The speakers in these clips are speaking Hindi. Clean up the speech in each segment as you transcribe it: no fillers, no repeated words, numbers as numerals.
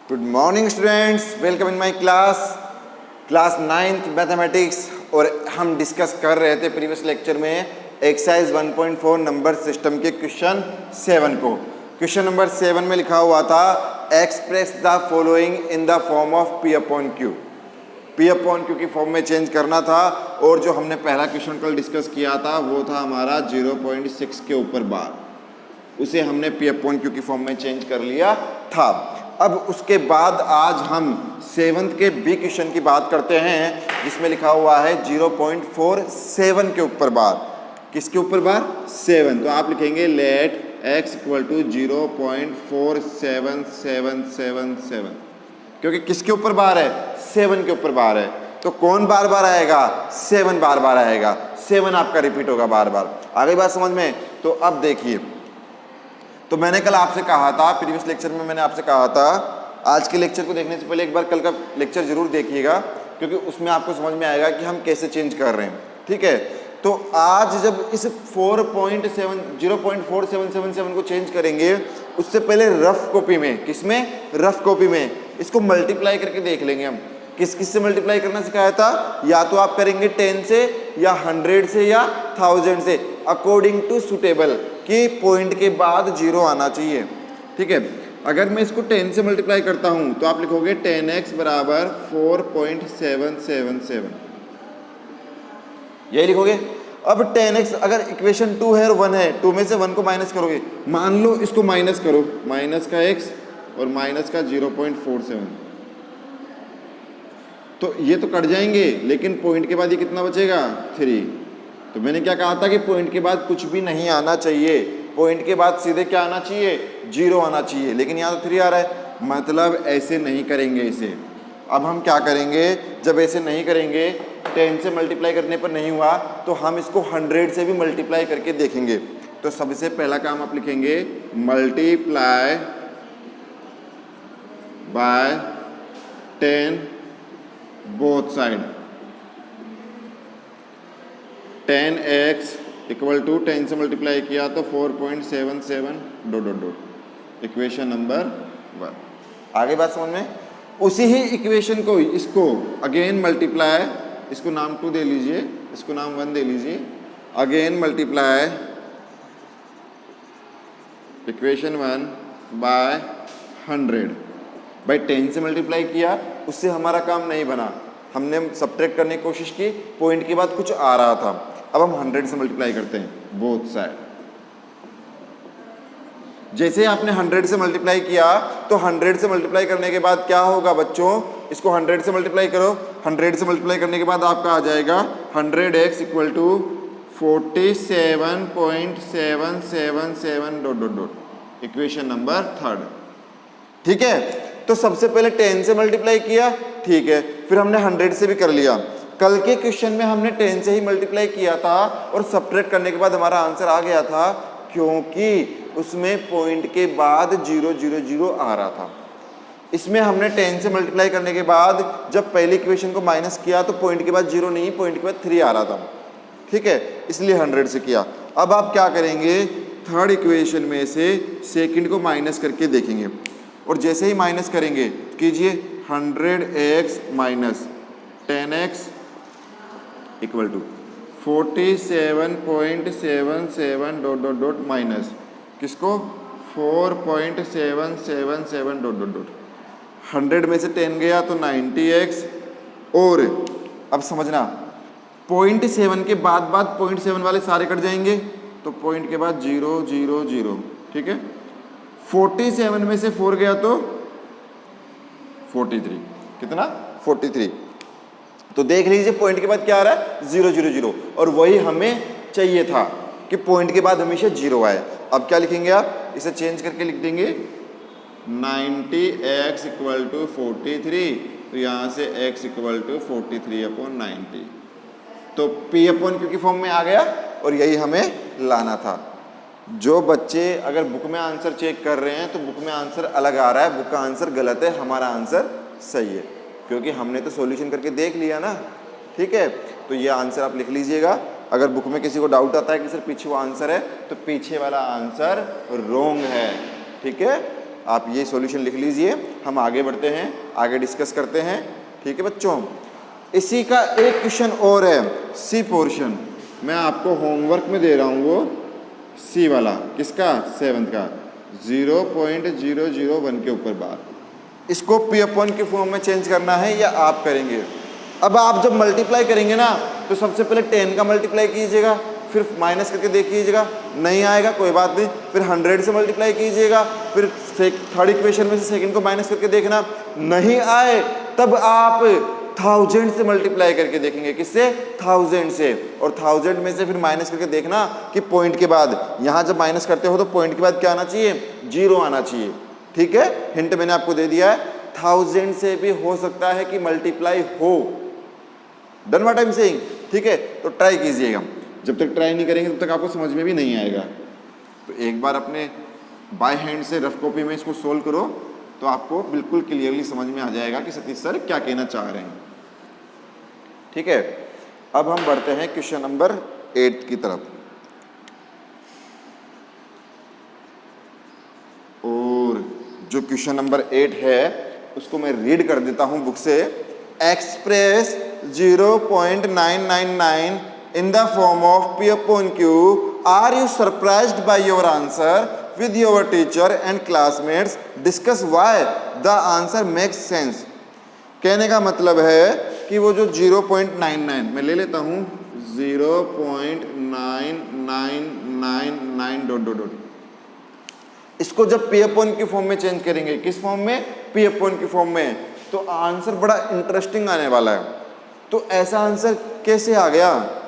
Good morning students, welcome in my class 9th mathematics. और हम डिस्कस कर रहे थे प्रीवियस लेक्चर में एक्सरसाइज 1.4 नंबर सिस्टम के क्वेश्चन 7 को। क्वेश्चन नंबर 7 में लिखा हुआ था express the following in the form of P upon Q. P upon Q की फॉर्म में चेंज करना था। और जो हमने पहला क्वेश्चन कल डिस्कस किया था वो था हमारा 0.6 के ऊपर बार, उसे हमने पी अपॉन क्यू की फॉर्म में चेंज कर लिया था। अब उसके बाद आज हम 7th के बी क्वेश्चन की बात करते हैं जिसमें लिखा हुआ है 0.47 के ऊपर बार। किसके ऊपर बार? 7। तो आप लिखेंगे लेट x इक्वल टू 0.47777, क्योंकि किसके ऊपर बार है? 7 के ऊपर बार है। तो कौन बार बार आएगा? 7 बार बार आएगा। 7 आपका रिपीट होगा बार बार। आ गई बात समझ में? तो अब देखिए, तो मैंने कल आपसे कहा था, प्रीवियस लेक्चर में मैंने आपसे कहा था, आज के लेक्चर को देखने से पहले एक बार कल का लेक्चर जरूर देखिएगा, क्योंकि उसमें आपको समझ में आएगा कि हम कैसे चेंज कर रहे हैं। ठीक है, तो आज जब इस 0.4777 को चेंज करेंगे, उससे पहले रफ कॉपी में, किसमें? रफ कॉपी में इसको मल्टीप्लाई करके देख लेंगे हम। किस किस से मल्टीप्लाई करना सिखाया था? या तो आप करेंगे 10 से, या 100 से, या 1000 से, अकॉर्डिंग टू सुटेबल, कि पॉइंट के बाद 0 आना चाहिए। ठीक है, अगर मैं इसको 10 से मल्टीप्लाई करता हूं तो आप लिखोगे 10x बराबर 4.777, यही लिखोगे। अब 10x अगर इक्वेशन 2 है और 1 है, 2 में से 1 को माइनस करोगे, मान लो इसको माइनस करो, माइनस का x और माइनस का 0.47, तो ये तो कट जाएंगे, लेकिन पॉइंट के बाद ये कितना बचेगा? 3। तो मैंने क्या कहा था कि पॉइंट के बाद कुछ भी नहीं आना चाहिए, पॉइंट के बाद सीधे क्या आना चाहिए? 0 आना चाहिए, लेकिन यहाँ तो 3 आ रहा है, मतलब ऐसे नहीं करेंगे इसे। अब हम क्या करेंगे? जब ऐसे नहीं करेंगे, 10 से मल्टीप्लाई करने पर नहीं हुआ, तो हम इसको 100 से भी मल्टीप्लाई करके देखेंगे। तो सबसे पहला काम आप लिखेंगे multiply by 10 both side. 10x equal to 10 से मल्टीप्लाई किया तो 4.77 dot dot dot, equation number 1। आगे बात समझ में? उसी ही इक्वेशन को, इसको अगेन मल्टीप्लाई, इसको नाम 2 दे लीजिए, इसको नाम 1 दे लीजिए, अगेन मल्टीप्लाई इक्वेशन 1 बाय 100। भाई 10 से मल्टीप्लाई किया, उससे हमारा काम नहीं बना, हमने सब्ट्रैक्ट करने की कोशिश की, पॉइंट के बाद कुछ आ रहा था। अब हम 100 से मल्टीप्लाई करते हैं बोथ साइड। जैसे आपने 100 से मल्टीप्लाई किया, तो 100 से मल्टीप्लाई करने के बाद क्या होगा बच्चों? इसको 100 से मल्टीप्लाई करो, 100 से मल्टीप्लाई करने के बाद आपका आ जाएगा 100x equal to 47.777 dot dot dot, equation number 3। ठीक है, तो सबसे पहले 10 से मल्टीप्लाई किया, ठीक है, फिर हमने 100 से भी कर लिया। कल के क्वेश्चन में हमने 10 से ही मल्टीप्लाई किया था और सब्ट्रैक्ट करने के बाद हमारा आंसर आ गया था, क्योंकि उसमें पॉइंट के बाद 000 आ रहा था। इसमें हमने 10 से मल्टीप्लाई करने के बाद जब पहली इक्वेशन को माइनस किया तो पॉइंट के बाद 0 नहीं, पॉइंट के बाद 3 आ रहा था। ठीक है, इसलिए 100 से किया। अब आप क्या करेंगे? थर्ड इक्वेशन में से सेकंड को माइनस करके देखेंगे, और जैसे ही माइनस करेंगे कीजिए 100x minus 10x equal to 47.77 dot dot dot minus किसको? 4.777 डॉट डॉट डॉट। 100 में से 10 गया तो 90x, और अब समझना, 0.7 के बाद 0.7 वाले सारे कट जाएंगे, तो पॉइंट के बाद 0 0 0। ठीक है, 47 में से 4 गया तो 43। कितना? 43। तो देख लीजिए पॉइंट के बाद क्या आ रहा है? 0 0 0, और वही हमें चाहिए था कि पॉइंट के बाद हमेशा 0 आए। अब क्या लिखेंगे आप? इसे चेंज करके लिख देंगे 90x इक्वल टू 43, तो यहाँ से x इक्वल टू 43/90। तो p अपॉन क्यू की फॉर्म में आ गया, और यही हमें लाना था। जो बच्चे अगर बुक में आंसर चेक कर रहे हैं तो बुक में आंसर अलग आ रहा है, बुक का आंसर गलत है, हमारा आंसर सही है, क्योंकि हमने तो सॉल्यूशन करके देख लिया ना। ठीक है, तो ये आंसर आप लिख लीजिएगा। अगर बुक में किसी को डाउट आता है कि सर पीछे वो आंसर है, तो पीछे वाला आंसर रोंग है। ठीक है, आप ये सॉल्यूशन लिख लीजिए, हम आगे बढ़ते हैं, आगे डिस्कस करते हैं। ठीक है बच्चों, इसी का एक क्वेश्चन और है, सी पोर्शन। मैं आपको होमवर्क में दे रहा हूँ वो सी वाला, किसका, 7th का, 0.001 के ऊपर बार। इसको पी अपॉन के फॉर्म में चेंज करना है या आप करेंगे। अब आप जब मल्टीप्लाई करेंगे ना तो सबसे पहले 10 का मल्टीप्लाई कीजिएगा, फिर माइनस करके देखिएगा, नहीं आएगा कोई बात नहीं, फिर 100 से मल्टीप्लाई कीजिएगा, फिर थर्ड इक्वेशन में से सेकंड को माइनस करके देखना, नहीं आए तब आप 1000 से मल्टीप्लाई करके देखेंगे। किससे, 1000 से, और 1000 में से फिर माइनस करके देखना कि पॉइंट के बाद, यहाँ जब माइनस करते हो तो पॉइंट के बाद क्या आना चाहिए, 0 आना चाहिए। ठीक है, हिंट मैंने आपको दे दिया है, 1000 से भी हो सकता है कि मल्टीप्लाई हो। Done what I am saying. ठीक है, तो ट्राई कीजिएगा, जब तक ट्राई नहीं करेंगे तब तक आपको समझ में भी नहीं आएगा। तो एक बार अपने बाय हैंड से रफ कॉपी में इसको सोल्व करो तो आपको बिल्कुल क्लियरली समझ में आ जाएगा कि सतीश सर क्या कहना चाह रहे हैं। ठीक है, अब हम बढ़ते हैं क्वेश्चन नंबर 8 की तरफ। और जो क्वेश्चन नंबर 8 है उसको मैं रीड कर देता हूं बुक से। Express 0.999 in the form of P upon Q. Are you surprised by your answer? With your teacher and classmates, discuss why the answer makes sense. कहने का मतलब है कि वो जो 0.99 मैं ले लेता हूँ 0.9999 डॉट डॉट डॉट, इसको जब P अपॉन की फॉर्म में चेंज करेंगे, किस फॉर्म में, P अपॉन की फॉर्म में, तो आंसर बड़ा इंटरेस्टिंग आने वाला है। तो ऐसा आंसर कैसे आ गया,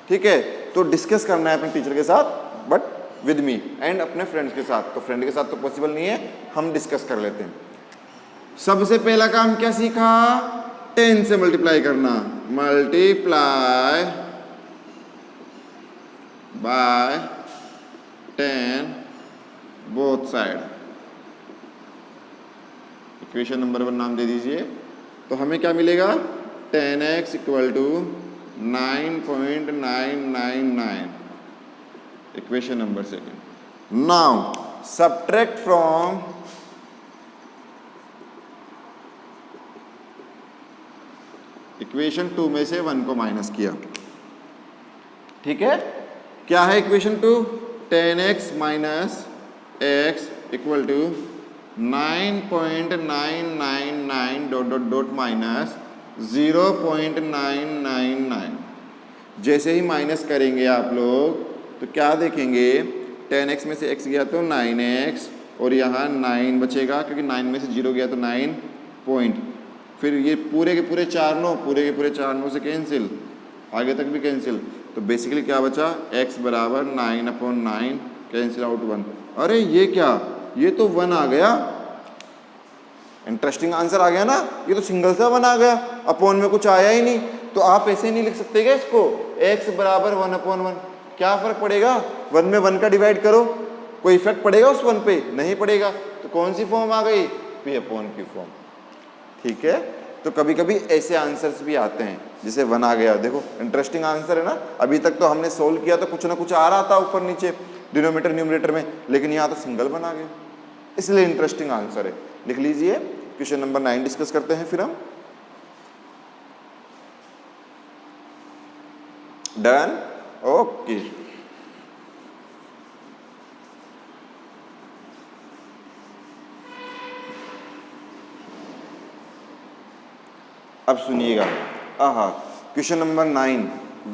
ठीक है, तो डिस्कस करना है अपने टीचर के साथ, बट विद मी एंड अपने फ्रेंड्स के साथ। तो फ्रेंड के साथ तो पॉसिबल नहीं है, हम डिस्कस कर लेते हैं। सबसे पहला काम क्या सीखा, 10 से मल्टीप्लाई करना, multiply by 10 both side. Equation number 1 नाम दे दीजिए। तो हमें क्या मिलेगा, 10x equal to 9.999, equation number 2। Now subtract from equation 2 में से 1 को माइनस किया। ठीक है, क्या है equation 2, 10x minus x equal to 9.999 dot dot dot minus 0.999। जैसे ही माइनस करेंगे आप लोग तो क्या देखेंगे, 10x में से x गया तो 9x, और यहाँ 9 बचेगा क्योंकि 9 में से 0 गया तो 9 पॉइंट, फिर ये पूरे के पूरे 4 9 से कैंसिल, आगे तक भी कैंसिल। तो बेसिकली क्या बचा, x बराबर 9/9, कैंसिल आउट 1। अरे ये क्या, ये तो 1 आ गया, इंटरेस्टिंग आंसर आ गया ना, ये तो सिंगल सा 1 आ गया, अपॉन में कुछ आया ही नहीं। तो आप ऐसे नहीं लिख सकते क्या इसको, x बराबर 1/1, क्या फर्क पड़ेगा, 1 में 1 का डिवाइड करो, कोई इफेक्ट पड़ेगा उस 1 पे, नहीं पड़ेगा। तो कौन सी फॉर्म आ गई, P अपॉन Q फॉर्म। ठीक है, तो कभी कभी ऐसे आंसर्स भी आते हैं, जैसे 1 आ गया, देखो इंटरेस्टिंग आंसर है ना। अभी तक तो हमने सोल्व किया तो कुछ ना कुछ आ रहा था ऊपर नीचे डिनोमिनेटर न्यूमरेटर में, लेकिन यहाँ तो सिंगल 1 आ गया, इसलिए इंटरेस्टिंग आंसर है। लिख लीजिए, क्वेश्चन नंबर 9 डिस्कस करते हैं फिर हम। Done, okay. अब सुनिएगा, आहा, question number 9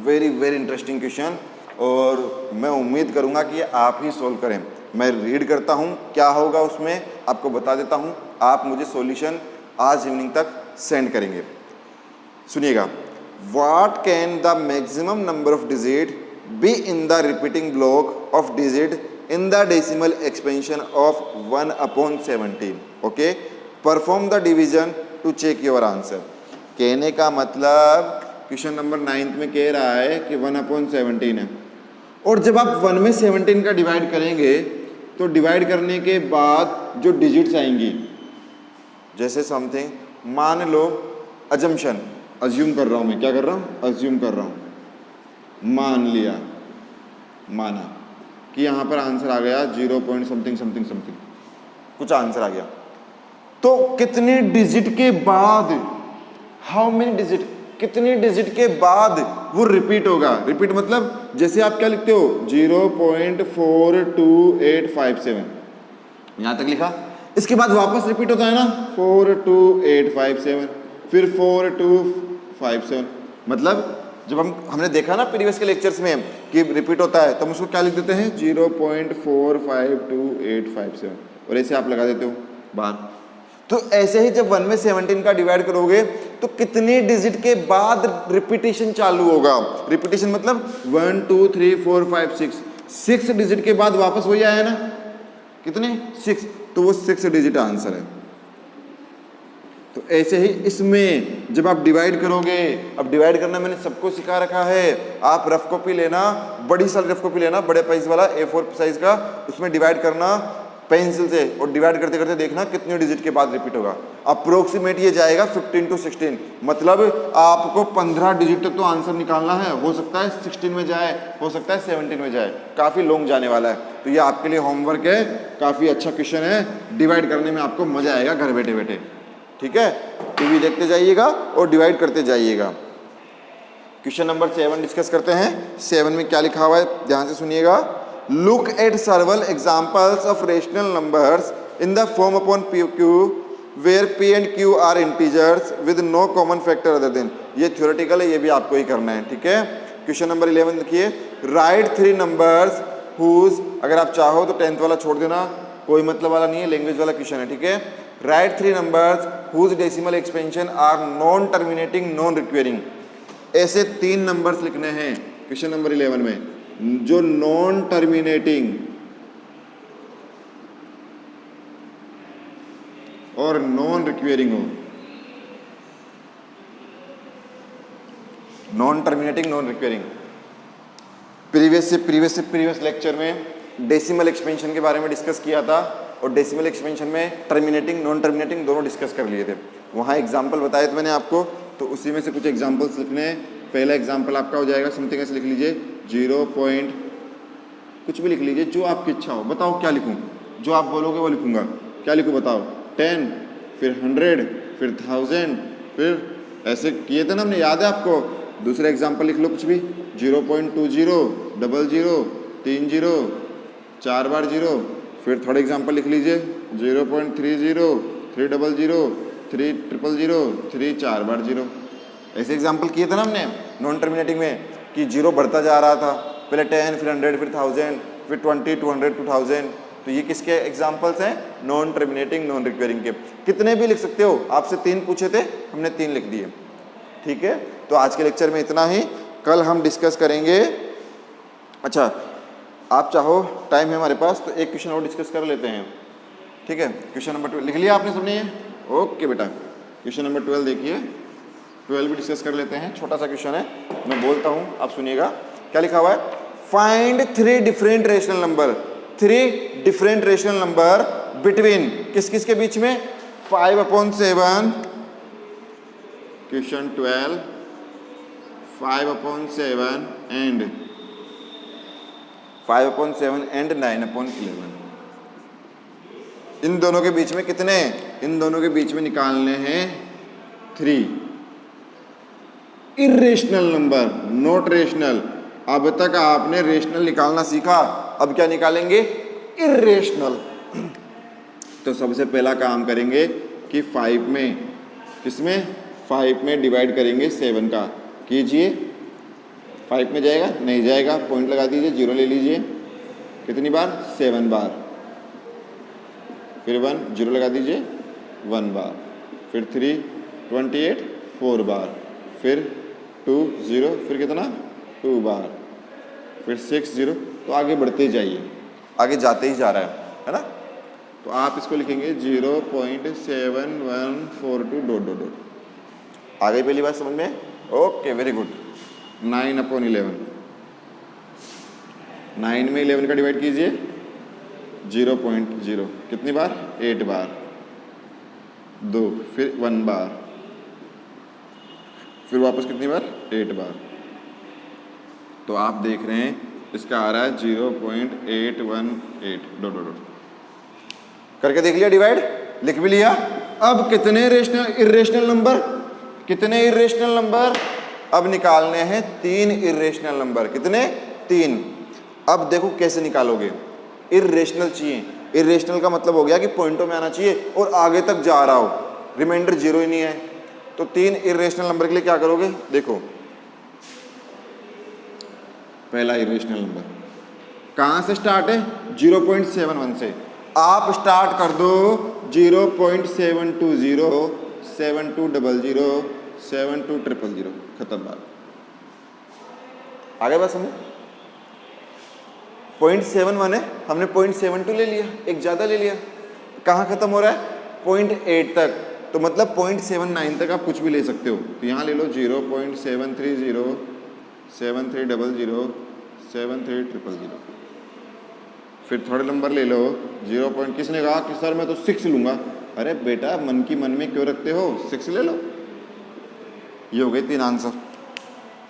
very very interesting question, और मैं उम्मीद करूंगा कि आप ही सोल्व करें। मैं रीड करता हूं, क्या होगा उसमें आपको बता देता हूं, आप मुझे सॉल्यूशन आज इवनिंग तक सेंड करेंगे। सुनिएगा, what can the maximum number of digit be in the repeating block of digit in the decimal expansion of 1/17। Okay, perform the division to check your answer. कहने का मतलब क्वेश्चन नंबर 9 में कह रहा है कि 1/17 है, और जब आप 1 में 17 का डिवाइड करेंगे तो डिवाइड करने के बाद जो डिजिट्स आएंगी, जैसे समथिंग, मान लो अजम्पशन, अज्यूम कर रहा हूँ मैं, क्या कर रहा हूँ, अज्यूम कर रहा हूँ, मान लिया, माना कि यहाँ पर आंसर आ गया 0 पॉइंट समथिंग समथिंग समथिंग। कुछ आंसर आ गया। तो कितने डिजिट के बाद, हाउ मेनी डिजिट, कितने डिजिट के बाद वो रिपीट होगा। रिपीट मतलब जैसे आप क्या लिखते हो 0.42857, यहां तक लिखा, इसके बाद वापस रिपीट होता है ना 42857, फिर 4257। मतलब जब हमने देखा ना प्रीवियस के लेक्चर्स में कि रिपीट होता है तो हम उसको क्या लिख देते हैं 0.452857, और ऐसे आप लगा देते हो बाहर। तो ऐसे ही जब 1 में 17 का डिवाइड करोगे तो कितने डिजिट के बाद रिपीटेशन चालू होगा। रिपीटेशन मतलब 1 2 3 4 5 6 डिजिट के बाद वापस वही आया ना, कितने 6, तो वो 6 डिजिट आंसर है। तो ऐसे ही इसमें जब आप डिवाइड करोगे, अब डिवाइड करना मैंने सबको सिखा रखा है, आप रफ कॉपी लेना, बड़ी सारी रफ कॉपी लेना, बड़े साइज वाला A4 साइज का, उसमें डिवाइड करना पेंसिल से, और डिवाइड करते करते देखना कितने डिजिट के बाद रिपीट होगा। अप्रोक्सीमेट ये जाएगा 15 to 16, मतलब आपको 15 डिजिट तक तो आंसर निकालना है। हो सकता है 16 में जाए, हो सकता है 17 में जाए, काफ़ी लॉन्ग जाने वाला है। तो ये आपके लिए होमवर्क है, काफ़ी अच्छा क्वेश्चन है, डिवाइड करने में आपको मजा आएगा घर बैठे बैठे। ठीक है, टीवी देखते जाइएगा और डिवाइड करते जाइएगा। क्वेश्चन नंबर 7 डिस्कस करते हैं। 7 में क्या लिखा हुआ है, ध्यान से सुनिएगा। Look at several examples of rational numbers in the form upon p q where p and q are integers with no common factor other than. ये थ्योरेटिकल है, ये भी आपको ही करना है। ठीक है, क्वेश्चन नंबर 11 लिखिए। राइट 3 नंबर्स हुज, अगर आप चाहो तो 10th वाला छोड़ देना, कोई मतलब वाला नहीं है, लैंग्वेज वाला क्वेश्चन है। ठीक है, right 3 numbers whose decimal expansion are non terminating non recurring. ऐसे 3 नंबर्स लिखने हैं क्वेश्चन नंबर 11 में जो नॉन टर्मिनेटिंग और नॉन रिक्वेरिंग हो। Non terminating non recurring, previous lecture में डेसिमल एक्सपेंशन के बारे में डिस्कस किया था, और डेसिमल एक्सपेंशन में टर्मिनेटिंग नॉन टर्मिनेटिंग दोनों डिस्कस कर लिए थे। वहाँ एग्जाम्पल बताए थे मैंने आपको, तो उसी में से कुछ एग्जाम्पल्स लिखने हैं। पहला एग्जाम्पल आपका हो जाएगा समथिंग ऐसे लिख लीजिए 0 पॉइंट कुछ भी लिख लीजिए, जो आपकी इच्छा हो। बताओ क्या लिखूं, जो आप बोलोगे वो लिखूंगा। क्या लिखूं बताओ, 10, फिर 100, फिर 1000, फिर ऐसे किए थे ना हमने, याद है आपको। दूसरा एग्जाम्पल लिख लो कुछ भी, 0.20, 00, 30, 4 बार 0। फिर थर्ड एग्जाम्पल लिख लीजिए 0.30, 300, 300, 3 4 बार 0। ऐसे एग्जाम्पल किए थे ना हमने नॉन टर्मिनेटिंग में, कि 0 बढ़ता जा रहा था, पहले 10, फिर 100, फिर 1000, फिर 20, 200, 2000। तो ये किसके एग्जाम्पल्स हैं, नॉन टर्मिनेटिंग नॉन रिक्वेरिंग के। कितने भी लिख सकते हो, आपसे 3 पूछे थे, हमने 3 लिख दिए। ठीक है, तो आज के लेक्चर में इतना ही, कल हम डिस्कस करेंगे। अच्छा, आप चाहो, टाइम है हमारे पास, तो एक क्वेश्चन और डिस्कस कर लेते हैं। ठीक है, क्वेश्चन नंबर 12 लिख लिया आपने सबने ये? ओके बेटा, क्वेश्चन नंबर 12 देखिए, 12 भी डिस्कस कर लेते हैं। छोटा सा क्वेश्चन है, मैं बोलता हूँ, आप सुनिएगा। क्या लिखा हुआ है, find 3 different rational number, 3 different rational number between किस किस के बीच में, 5/7, क्वेश्चन 12, 5/7 एंड 5/7 एंड 9/11। इन दोनों के बीच में कितने, इन दोनों के बीच में निकालने हैं 3 इर्रेशनल नंबर, नॉट रेशनल। अब तक आपने रेशनल निकालना सीखा, अब क्या निकालेंगे, इर्रेशनल। तो सबसे पहला काम करेंगे कि 5 में, किसमें, 5 में डिवाइड करेंगे 7 का। कीजिए, 5 में जाएगा, नहीं जाएगा, पॉइंट लगा दीजिए, 0 ले लीजिए। कितनी बार, 7 बार। फिर 1, 0 लगा दीजिए, 1 बार। फिर 3, 28, 4 बार। फिर 2, 0, फिर कितना, 2 बार। फिर 6, 0। तो आगे बढ़ते जाइए, आगे जाते ही जा रहा है ना। तो आप इसको लिखेंगे 0.7142 ... आ गई पहली बात समझ में? Okay, very good. 9/11, 9 में 11 का डिवाइड कीजिए, 0.0, कितनी बार, 8 बार। 2, फिर 1 बार, फिर वापस कितनी बार, 8 बार। तो आप देख रहे हैं इसका आ रहा है 0.818 ... करके देख लिया डिवाइड, लिख भी लिया। अब कितने इर्रेशनल नंबर, कितने इर्रेशनल नंबर, अब निकालने हैं 3 इर्रेशनल नंबर। कितने? 3। अब देखो कैसे निकालोगे, इर्रेशनल चाहिए। इर्रेशनल का मतलब हो गया कि पॉइंटों में आना चाहिए और आगे तक जा रहा हो, रिमाइंडर 0 ही नहीं है। तो 3 इर्रेशनल नंबर के लिए क्या करोगे, देखो पहला इर्रेशनल नंबर कहाँ से स्टार्ट है, 0.71 से। आप स्टार्ट कर दो 0.720, 7200, 72000, खत्म बात। आगे बात समझ, 0.71 है, हमने 0.72 ले लिया, एक ज़्यादा ले लिया। कहाँ खत्म हो रहा है, 0.8 तक, तो मतलब 0.79 तक आप कुछ भी ले सकते हो। तो यहाँ ले लो 0.730, 7300, 73000। फिर थोड़े नंबर ले लो 0. किसने कहा कि सर मैं तो 6 लूँगा, अरे बेटा मन की मन में क्यों रखते हो, 6 ले लो। ये हो गए 3 आंसर।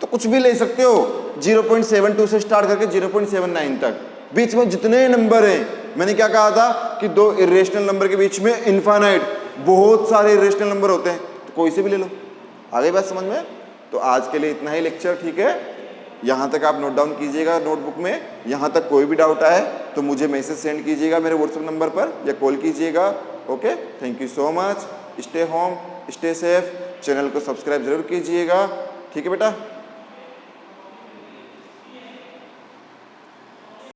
तो कुछ भी ले सकते हो, 0.72 से स्टार्ट करके 0.79 तक, बीच में जितने नंबर हैं। मैंने क्या कहा था कि 2 इर्रेशनल नंबर के बीच में इनफाइनाइट बहुत सारे इर्रेशनल नंबर होते हैं, तो कोई से भी ले लो। आगे बात समझ में। तो आज के लिए इतना ही लेक्चर, ठीक है। यहाँ तक आप नोट डाउन कीजिएगा नोटबुक में। यहाँ तक कोई भी डाउट आए तो मुझे मैसेज सेंड कीजिएगा मेरे व्हाट्सएप नंबर पर या कॉल कीजिएगा। Okay, thank you so much. Stay home, stay safe. Channel को सब्सक्राइब जरूर कीजिएगा, ठीक है बेटा।